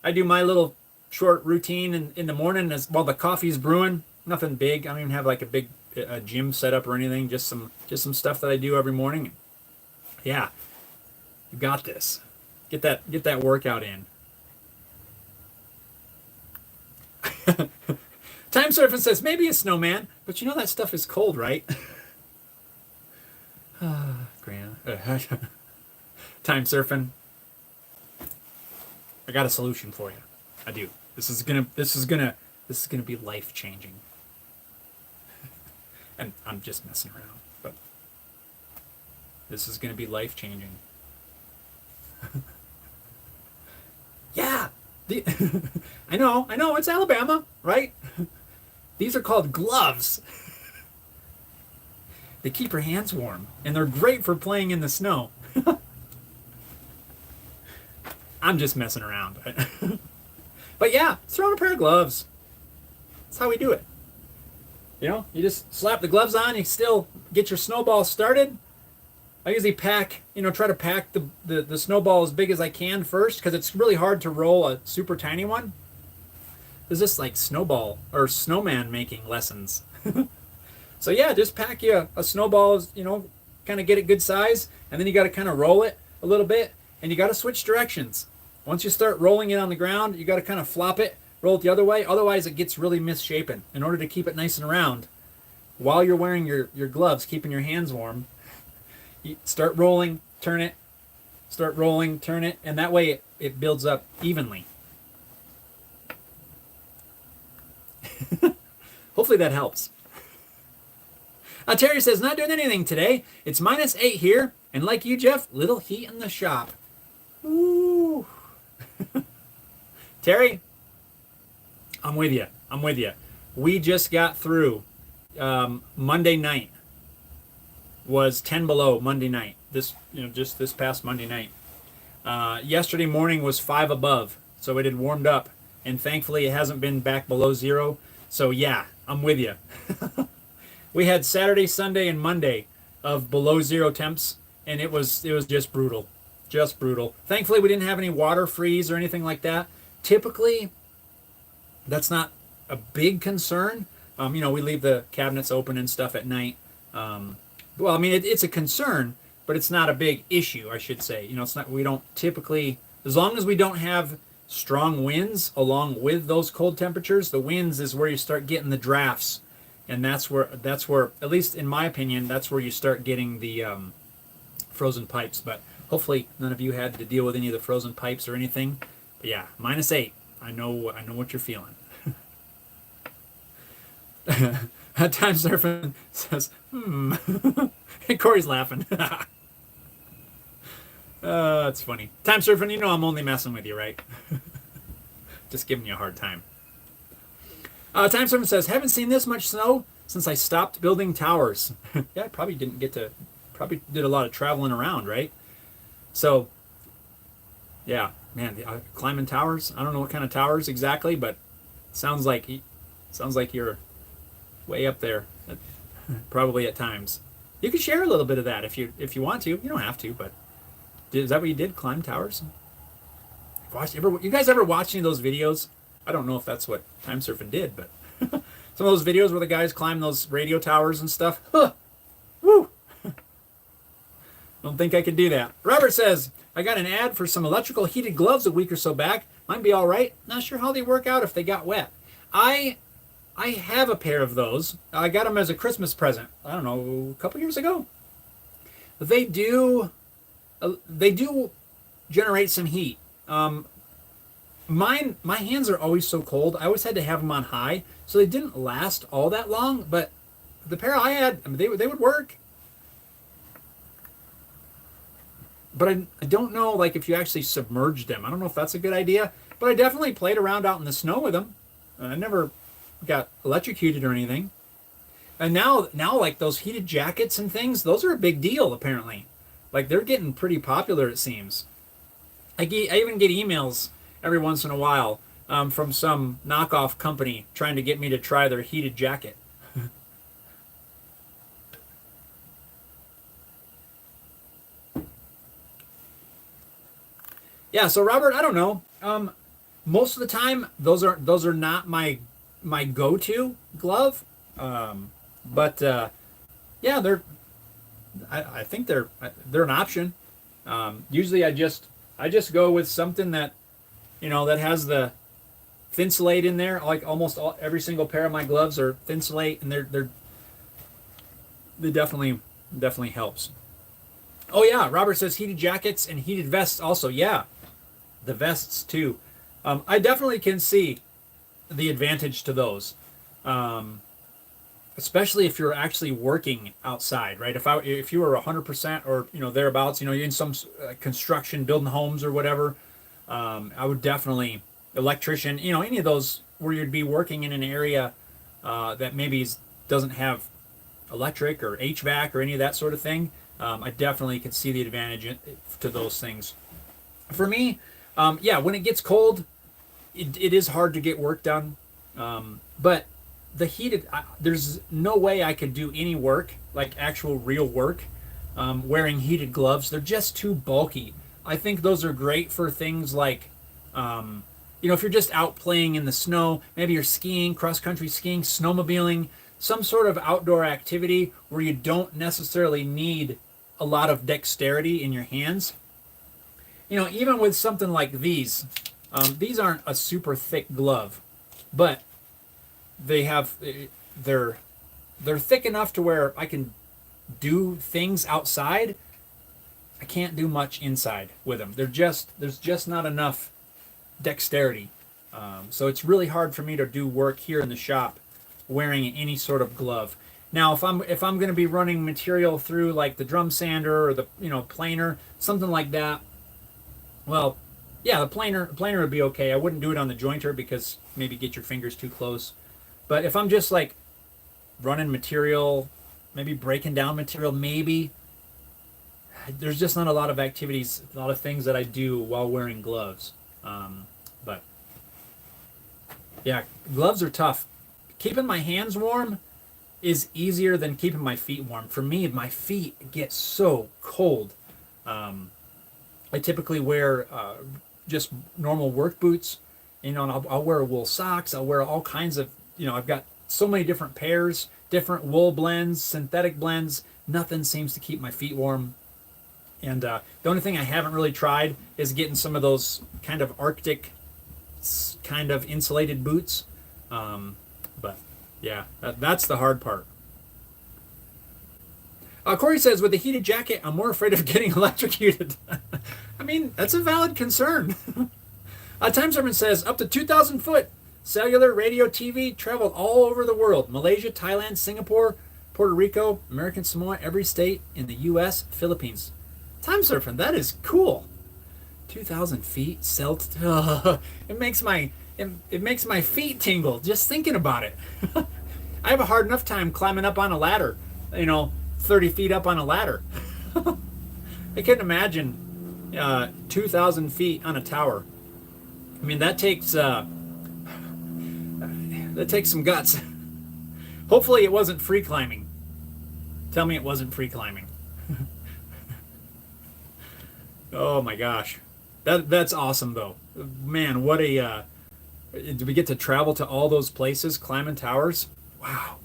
I do my little short routine in the morning while the coffee's brewing. Nothing big. I don't even have like a big gym setup or anything. Just some stuff that I do every morning. Yeah, you got this. Get that workout in. Time Surfing says, maybe a snowman, but you know that stuff is cold, right? Graham. Time Surfing. I got a solution for you. I do. This is gonna be life changing. And I'm just messing around, but this is gonna be life changing. Yeah. I know, it's Alabama, right? These are called gloves. They keep your hands warm, and they're great for playing in the snow. I'm just messing around. But yeah, throw on a pair of gloves. That's how we do it. You know, you just slap the gloves on, you still get your snowball started. I usually try to pack the snowball as big as I can first, because it's really hard to roll a super tiny one. There's this like snowball or snowman making lessons. So yeah, just pack you a snowball, kind of get it good size, and then you got to kind of roll it a little bit, and you got to switch directions. Once you start rolling it on the ground, you got to kind of flop it, roll it the other way, otherwise it gets really misshapen. In order to keep it nice and round, while you're wearing your gloves, keeping your hands warm, you start rolling, turn it, start rolling, turn it, and that way it builds up evenly. Hopefully that helps. Terry says, not doing anything today. It's -8 here, and like you, Jeff, little heat in the shop. Ooh. Terry, I'm with you. We just got through. Monday night was 10 below Monday night. Just this past Monday night. Yesterday morning was 5 above, so it had warmed up, and thankfully it hasn't been back below 0. So yeah, I'm with you. We had Saturday, Sunday, and Monday of below 0 temps, and it was just brutal. Just brutal. Thankfully, we didn't have any water freeze or anything like that. Typically, that's not a big concern. We leave the cabinets open and stuff at night. It's a concern, but it's not a big issue, I should say. We don't typically, as long as we don't have strong winds along with those cold temperatures, the winds is where you start getting the drafts. And that's where, at least in my opinion, that's where you start getting the frozen pipes. But hopefully none of you had to deal with any of the frozen pipes or anything. But yeah, -8. I know what you're feeling. Time Surfing says, And Corey's laughing. That's funny. Time Surfing, I'm only messing with you, right? Just giving you a hard time. Time Surfing says, haven't seen this much snow since I stopped building towers. Yeah, I probably did a lot of traveling around, right? So, yeah, man, climbing towers. I don't know what kind of towers exactly, but sounds like you're way up there, probably at times. You can share a little bit of that if you want to. You don't have to, but is that what you did? Climb towers? You guys ever watch any of those videos? I don't know if that's what Time Surfing did, but some of those videos where the guys climb those radio towers and stuff. Huh. Woo! Don't think I could do that. Robert says, I got an ad for some electrical heated gloves a week or so back. Might be all right. Not sure how they work out if they got wet. I have a pair of those. I got them as a Christmas present. I don't know, a couple years ago. They do generate some heat. My hands are always so cold. I always had to have them on high, so they didn't last all that long. But the pair I had, I mean, they would work. But I don't know, like, if you actually submerged them. I don't know if that's a good idea. But I definitely played around out in the snow with them. I never got electrocuted or anything. And now, like, those heated jackets and things, those are a big deal, apparently. Like, they're getting pretty popular, it seems. I even get emails every once in a while from some knockoff company trying to get me to try their heated jacket. Yeah, so Robert, I don't know. Most of the time, those are not my go-to glove. But yeah, I think they're an option. Usually, I just go with something that that has the Thinsulate in there. Like almost every single pair of my gloves are Thinsulate, and they definitely helps. Oh yeah, Robert says heated jackets and heated vests also. Yeah, the vests too. I definitely can see the advantage to those. Especially if you're actually working outside, right? If you were 100% or thereabouts, you're in some construction, building homes or whatever, I would definitely electrician, any of those where you'd be working in an area that maybe doesn't have electric or HVAC or any of that sort of thing. I definitely can see the advantage to those things. For me, yeah, when it gets cold, it is hard to get work done, but the heated, there's no way I could do any work, like actual real work, wearing heated gloves. They're just too bulky. I think those are great for things like, if you're just out playing in the snow, maybe you're skiing, cross-country skiing, snowmobiling, some sort of outdoor activity where you don't necessarily need a lot of dexterity in your hands. Even with something like these aren't a super thick glove, but they're thick enough to where I can do things outside. I can't do much inside with them. There's just not enough dexterity. So it's really hard for me to do work here in the shop wearing any sort of glove. Now, if I'm going to be running material through like the drum sander or the planer, something like that, well, yeah, the planer would be okay. I wouldn't do it on the jointer because maybe get your fingers too close. But if I'm just like running material, maybe breaking down material, maybe there's just not a lot of activities, a lot of things that I do while wearing gloves. But yeah, gloves are tough. Keeping my hands warm is easier than keeping my feet warm. For me, my feet get so cold. I typically wear just normal work boots, and I'll wear wool socks. I'll wear all kinds of, I've got so many different pairs, different wool blends, synthetic blends. Nothing seems to keep my feet warm. And the only thing I haven't really tried is getting some of those kind of Arctic kind of insulated boots. But yeah, that's the hard part. Corey says, with the heated jacket, I'm more afraid of getting electrocuted. I mean, that's a valid concern. Time Servant says, up to 2,000 foot, cellular, radio, TV, traveled all over the world. Malaysia, Thailand, Singapore, Puerto Rico, American Samoa, every state in the U.S., Philippines. Time surfing, that is cool. 2,000 feet, it makes my feet tingle just thinking about it. I have a hard enough time climbing up on a ladder, 30 feet up on a ladder. I couldn't imagine 2,000 feet on a tower. I mean, that takes some guts. Hopefully it wasn't free climbing. Tell me it wasn't free climbing. Oh my gosh. That's awesome though. Man, what a do we get to travel to all those places climbing towers? Wow.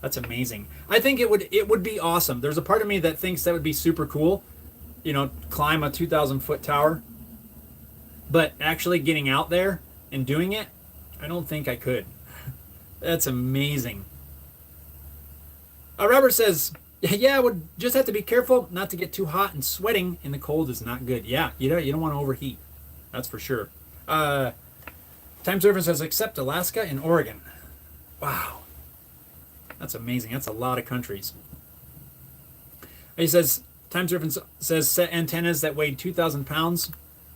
That's amazing. I think it would be awesome. There's a part of me that thinks that would be super cool, climb a 2,000 foot tower. But actually getting out there and doing it, I don't think I could. That's amazing. Robert says, Yeah, would just have to be careful not to get too hot, and sweating in the cold is not good. Yeah, you don't want to overheat. That's for sure. Uh, Time surfing says except Alaska and Oregon. Wow, that's amazing. That's a lot of countries. He says time surfing says set antennas that weighed 2,000 pounds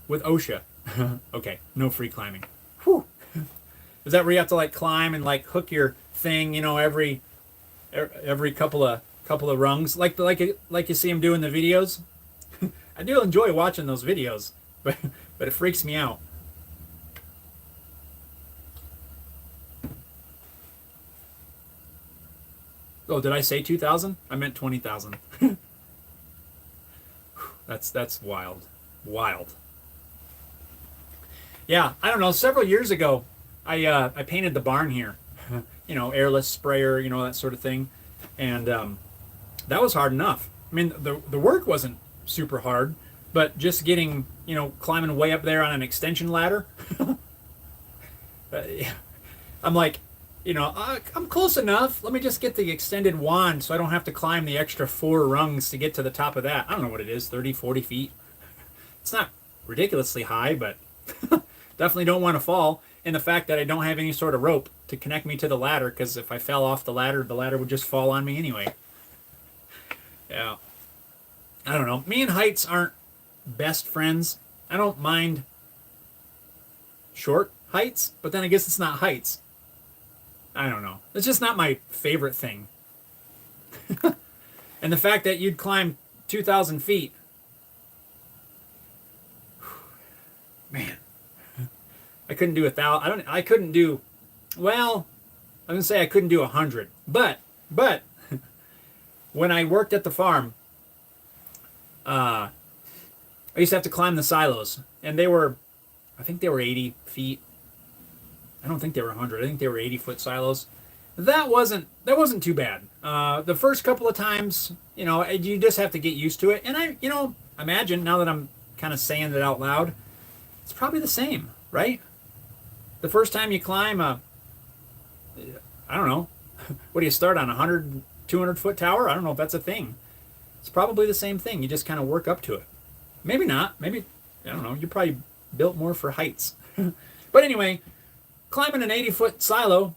with OSHA. Okay, no free climbing. Whew. Is that where you have to like climb and like hook your thing? Every couple of rungs, like you see him do in the videos. I do enjoy watching those videos, but it freaks me out. Oh, did I say 2,000? I meant 20,000. That's wild, wild. Yeah, I don't know. Several years ago, I painted the barn here. Airless sprayer, that sort of thing, and that was hard enough. I mean, the work wasn't super hard, but just getting, climbing way up there on an extension ladder. Yeah. I'm like, I'm close enough. Let me just get the extended wand so I don't have to climb the extra 4 rungs to get to the top of that. I don't know what it is, 30, 40 feet. It's not ridiculously high, but definitely don't want to fall. And the fact that I don't have any sort of rope to connect me to the ladder, because if I fell off the ladder would just fall on me anyway. Yeah. I don't know. Me and heights aren't best friends. I don't mind short heights, but then I guess it's not heights. I don't know. It's just not my favorite thing. And the fact that you'd climb 2,000 feet. Man. I couldn't do 1,000. I couldn't do, well, I'm going to say I couldn't do 100. But, when I worked at the farm, I used to have to climb the silos. And I think they were 80 feet. I don't think they were 100. I think they were 80-foot silos. That wasn't too bad. The first couple of times, you just have to get used to it. And I imagine now that I'm kind of saying it out loud, it's probably the same, right? The first time you climb I don't know, what do you start on, 100, 200-foot tower? I don't know if that's a thing. It's probably the same thing. You just kind of work up to it. Maybe not. Maybe, I don't know, you're probably built more for heights. But anyway, climbing an 80-foot silo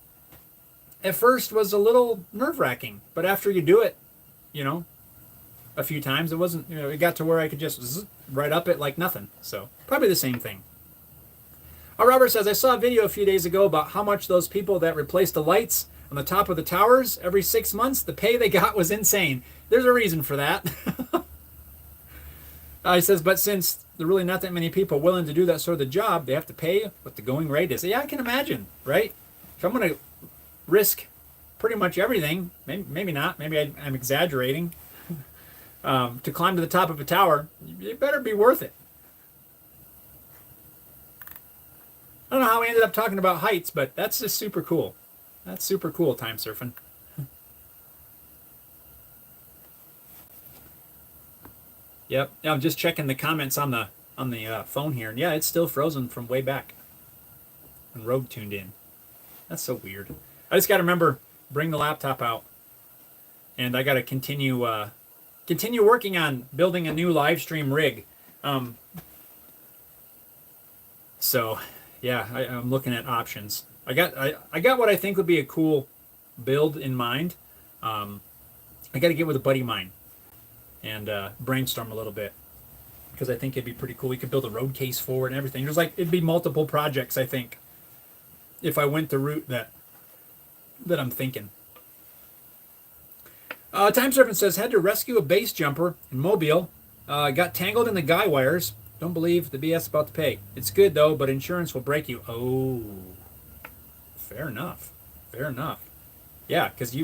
at first was a little nerve-wracking, but after you do it, a few times, it wasn't, it got to where I could just right up it like nothing. So probably the same thing. Robert says, I saw a video a few days ago about how much those people that replaced the lights on the top of the towers every 6 months, the pay they got was insane. There's a reason for that. He says, but since there are really not that many people willing to do that sort of job, they have to pay what the going rate is. Yeah, I can imagine, right? If I'm going to risk pretty much everything, maybe not, maybe I'm exaggerating, to climb to the top of a tower, it better be worth it. I don't know how we ended up talking about heights, but that's just super cool. That's super cool, time surfing. Yep. Yeah, I'm just checking the comments on the phone here, and yeah, it's still frozen from way back when Rogue tuned in. That's so weird. I just got to remember, bring the laptop out, and I got to continue working on building a new live stream rig. So. Yeah, I'm looking at options. I got what I think would be a cool build in mind. I got to get with a buddy of mine and brainstorm a little bit, because I think it'd be pretty cool. We could build a road case for it and everything. It'd be multiple projects, I think, if I went the route that I'm thinking. Time Serpent says, had to rescue a base jumper in Mobile. Got tangled in the guy wires. Don't believe the BS about the pay. It's good, though, but insurance will break you. Oh, fair enough. Fair enough. Yeah, because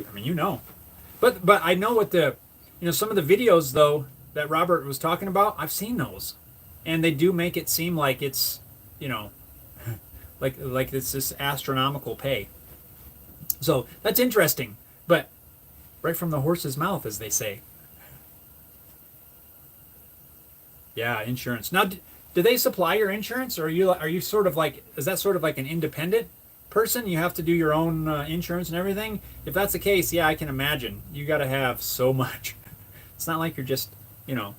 But I know what some of the videos, though, that Robert was talking about, I've seen those. And they do make it seem like it's, like it's this astronomical pay. So that's interesting. But right from the horse's mouth, as they say. Yeah, insurance. Now, do they supply your insurance, or are you sort of like, is that sort of like an independent person, you have to do your own insurance and everything. If that's the case, yeah, I can imagine. You got to have so much. It's not like you're just, you know,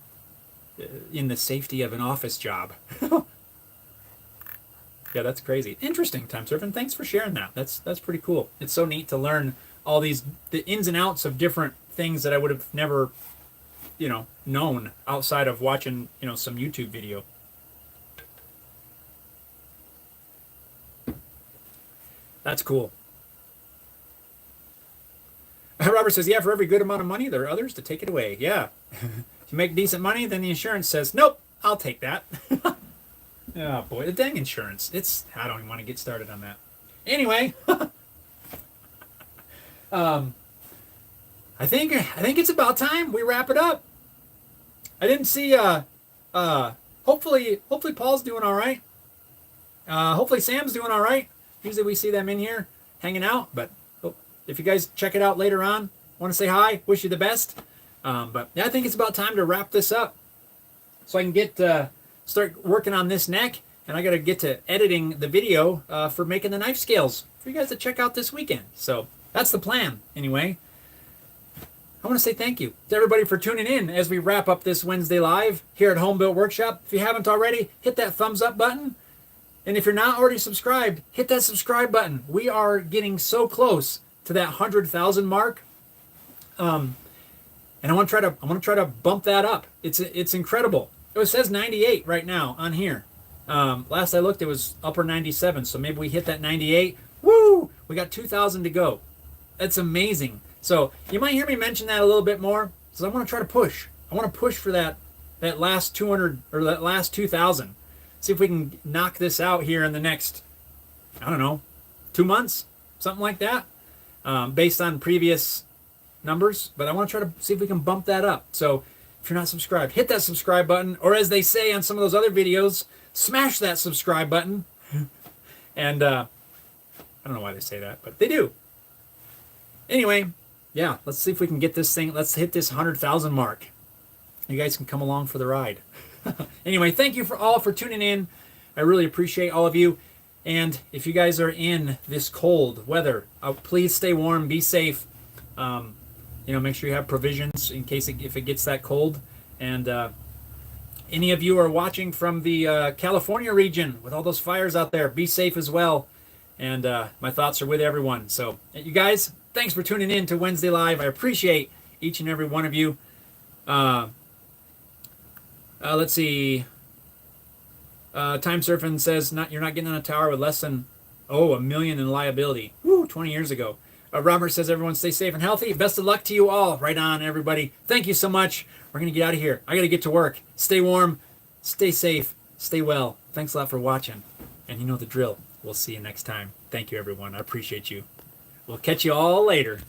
in the safety of an office job. Yeah, that's crazy. Interesting, Time Surfing. Thanks for sharing that. That's pretty cool. It's so neat to learn all the ins and outs of different things that I would have never, you know, known outside of watching, you know, some YouTube video. That's cool. Robert says, yeah, for every good amount of money, there are others to take it away. Yeah. If you make decent money, then the insurance says, nope, I'll take that. Oh, boy, the dang insurance. I don't even want to get started on that. Anyway, I think it's about time we wrap it up. I didn't see, hopefully Paul's doing all right. Hopefully Sam's doing all right. Usually we see them in here hanging out, but if you guys check it out later on, want to say hi, wish you the best. But yeah, I think it's about time to wrap this up so I can start working on this neck, and I got to get to editing the video for making the knife scales for you guys to check out this weekend. So that's the plan anyway. I want to say thank you to everybody for tuning in as we wrap up this Wednesday live here at Home Built Workshop. If you haven't already, hit that thumbs up button. And if you're not already subscribed, hit that subscribe button. We are getting so close to that 100,000 mark. And I want to try to bump that up. It's incredible. It says 98 right now on here. Last I looked, it was upper 97. So maybe we hit that 98. Woo! We got 2,000 to go. That's amazing. So you might hear me mention that a little bit more. So I want to try to push. I want to push for that last 200 or that last 2,000. See if we can knock this out here in the next, I don't know, 2 months, something like that, based on previous numbers. But I want to try to see if we can bump that up. So if you're not subscribed, hit that subscribe button, or as they say on some of those other videos, smash that subscribe button. And I don't know why they say that, but they do. Anyway, yeah, let's see if we can get this thing. Let's hit this 100,000 mark. You guys can come along for the ride. Anyway, thank you for tuning in. I really appreciate all of you. And if you guys are in this cold weather, please stay warm, be safe. Make sure you have provisions in case if it gets that cold. And any of you are watching from the California region with all those fires out there, be safe as well. And my thoughts are with everyone. So you guys, thanks for tuning in to Wednesday Live. I appreciate each and every one of you. Let's see. Time Surfing says you're not getting on a tower with less than $1 million in liability. Woo, 20 years ago. Robert says everyone stay safe and healthy. Best of luck to you all. Right on, everybody. Thank you so much. We're gonna get out of here. I gotta get to work. Stay warm, stay safe, stay well. Thanks a lot for watching. And you know the drill. We'll see you next time. Thank you, everyone. I appreciate you. We'll catch you all later.